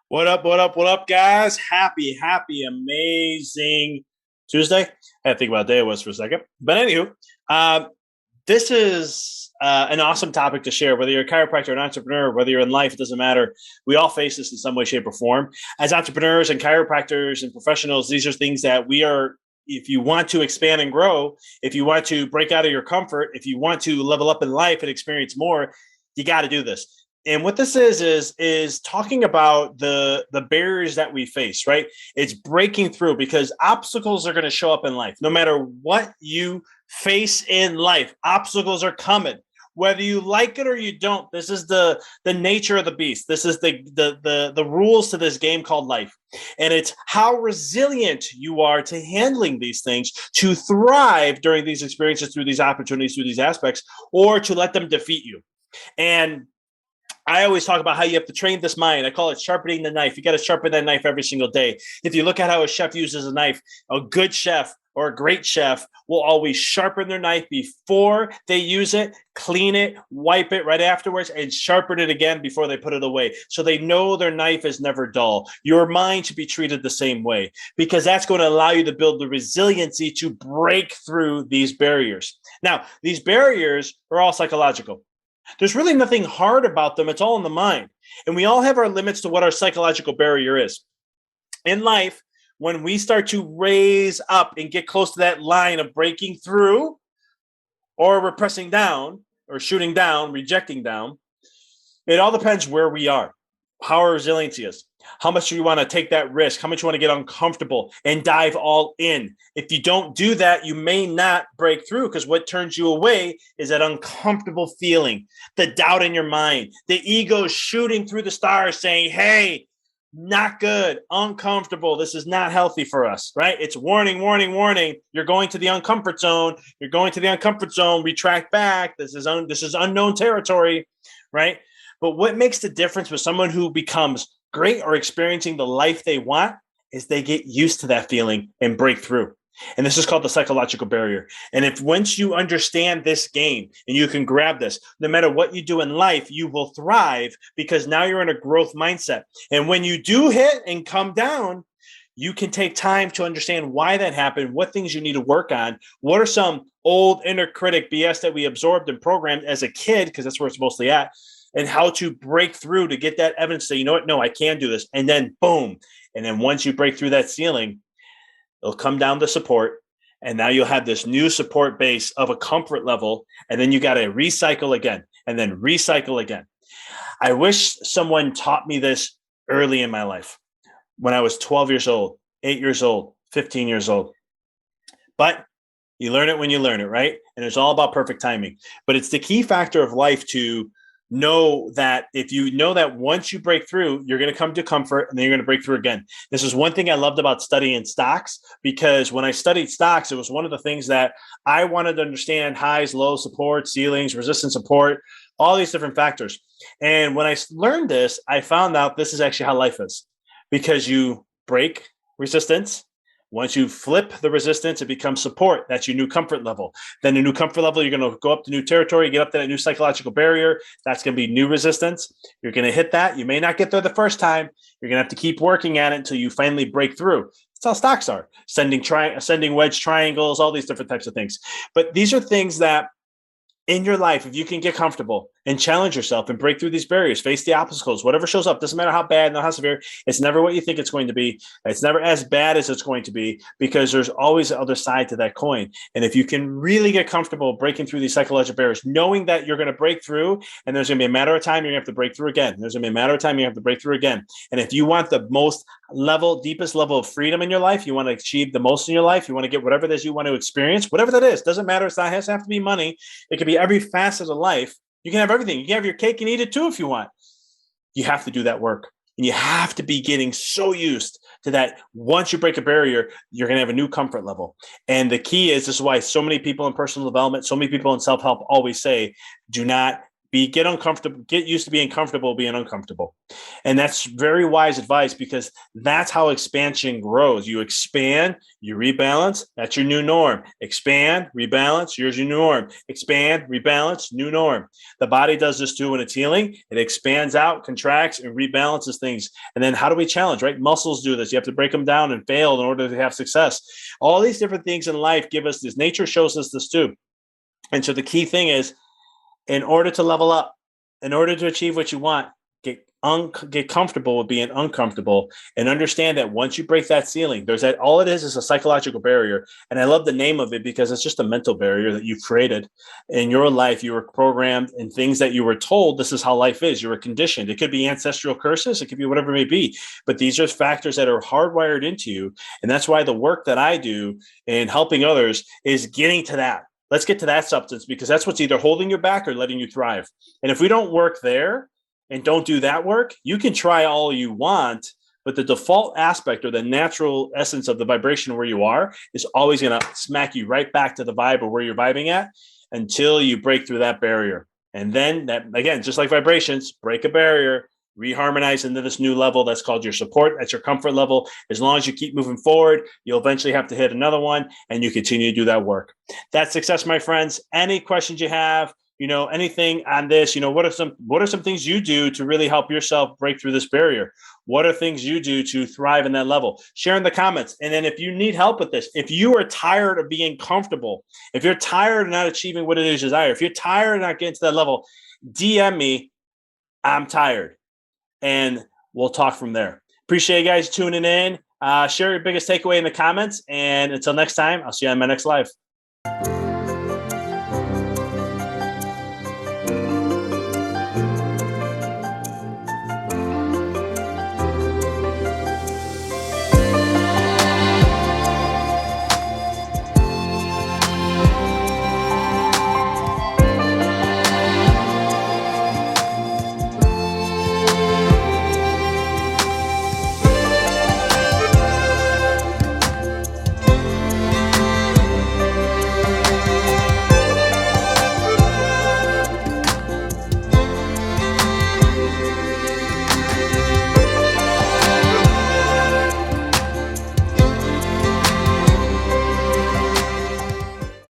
What up, what up, what up, guys? Happy, amazing Tuesday. I had to think about what day it was for a second. But anywho, uh, this is an awesome topic to share. Whether you're a chiropractor or an entrepreneur, whether you're in life, it doesn't matter. We all face this in some way, shape, or form. As entrepreneurs and chiropractors and professionals, these are things that we are. If you want to expand and grow, if you want to break out of your comfort, if you want to level up in life and experience more, you got to do this. And what this is talking about the barriers that we face, right? It's breaking through because obstacles are going to show up in life. No matter what you face in life, obstacles are coming. Whether you like it or you don't, this is the nature of the beast. This is the rules to this game called life. And it's how resilient you are to handling these things, to thrive during these experiences, through these opportunities, through these aspects, or to let them defeat you. And I always talk about how you have to train this mind. I call it sharpening the knife. You got to sharpen that knife every single day. If you look at how a chef uses a knife, a good chef or a great chef will always sharpen their knife before they use it, clean it, wipe it right afterwards, and sharpen it again before they put it away. So they know their knife is never dull. Your mind should be treated the same way because that's going to allow you to build the resiliency to break through these barriers. Now, these barriers are all psychological. There's really nothing hard about them. It's all in the mind. And we all have our limits to what our psychological barrier is. In life, when we start to raise up and get close to that line of breaking through or repressing down or shooting down, rejecting down, it all depends where we are, how our resiliency is. How much do you want to take that risk? How much you want to get uncomfortable and dive all in? If you don't do that, you may not break through because what turns you away is that uncomfortable feeling, the doubt in your mind, the ego shooting through the stars saying, hey, not good, uncomfortable. This is not healthy for us, right? It's warning, warning, warning. You're going to the uncomfort zone. You're going to the uncomfort zone. Retract back. This is unknown territory, right? But what makes the difference with someone who becomes great or experiencing the life they want is they get used to that feeling and break through. And this is called the psychological barrier. And if once you understand this game and you can grab this, no matter what you do in life, you will thrive because now you're in a growth mindset. And when you do hit and come down, you can take time to understand why that happened, what things you need to work on, what are some old inner critic BS that we absorbed and programmed as a kid, because that's where it's mostly at, and how to break through to get that evidence, say, you know what, no, I can do this. And then boom. And then once you break through that ceiling, it'll come down to support. And now you'll have this new support base of a comfort level. And then you got to recycle again and then recycle again. I wish someone taught me this early in my life when I was 12 years old, 8 years old, 15 years old. But you learn it when you learn it, right? And it's all about perfect timing. But it's the key factor of life to know that if you know that once you break through, you're going to come to comfort and then you're going to break through again. This is one thing I loved about studying stocks, because when I studied stocks, it was one of the things that I wanted to understand: highs, lows, support, ceilings, resistance, support, all these different factors. And when I learned this, I found out this is actually how life is, because you break resistance. Once you flip the resistance, it becomes support. That's your new comfort level. Then the new comfort level, you're going to go up to new territory, get up to that new psychological barrier. That's going to be new resistance. You're going to hit that. You may not get there the first time. You're going to have to keep working at it until you finally break through. That's how stocks are. Ascending wedge triangles, all these different types of things. But these are things that in your life, if you can get comfortable and challenge yourself and break through these barriers, face the obstacles, whatever shows up, doesn't matter how bad, not how severe, it's never what you think it's going to be. It's never as bad as it's going to be, because there's always the other side to that coin. And if you can really get comfortable breaking through these psychological barriers, knowing that you're going to break through and there's going to be a matter of time, you're going to have to break through again. There's going to be a matter of time, you have to break through again. And if you want the deepest level of freedom in your life, you want to achieve the most in your life, you want to get whatever it is you want to experience, whatever that is, doesn't matter. It has to have to be money. It could be every facet of life. You can have everything. You can have your cake and eat it too if you want. You have to do that work. And you have to be getting so used to that. Once you break a barrier, you're going to have a new comfort level. And the key is, this is why so many people in personal development, so many people in self-help always say, do not Get uncomfortable, get used to being comfortable being uncomfortable. And that's very wise advice, because that's how expansion grows. You expand, you rebalance, that's your new norm. Expand, rebalance, here's your new norm. Expand, rebalance, new norm. The body does this too when it's healing. It expands out, contracts, and rebalances things. And then how do we challenge, right? Muscles do this. You have to break them down and fail in order to have success. All these different things in life give us this. Nature shows us this too. And so the key thing is, in order to level up, in order to achieve what you want, get comfortable with being uncomfortable, and understand that once you break that ceiling, there's that, all it is a psychological barrier. And I love the name of it, because it's just a mental barrier that you've created in your life. You were programmed in things that you were told this is how life is. You were conditioned. It could be ancestral curses. It could be whatever it may be. But these are factors that are hardwired into you. And that's why the work that I do in helping others is getting to that. Let's get to that substance, because that's what's either holding you back or letting you thrive. And if we don't work there and don't do that work, you can try all you want, but the default aspect, or the natural essence of the vibration where you are, is always going to smack you right back to the vibe of where you're vibing at, until you break through that barrier. And then that, again, just like vibrations, break a barrier, reharmonize into this new level that's called your support. That's your comfort level. As long as you keep moving forward, you'll eventually have to hit another one, and you continue to do that work. That's success, my friends. Any questions you have, anything on this, what are some things you do to really help yourself break through this barrier? What are things you do to thrive in that level? Share in the comments. And then if you need help with this, if you are tired of being comfortable, if you're tired of not achieving what it is you desire, if you're tired of not getting to that level, DM me. I'm tired. And we'll talk from there. Appreciate you guys tuning in. Share your biggest takeaway in the comments. And until next time, I'll see you on my next live.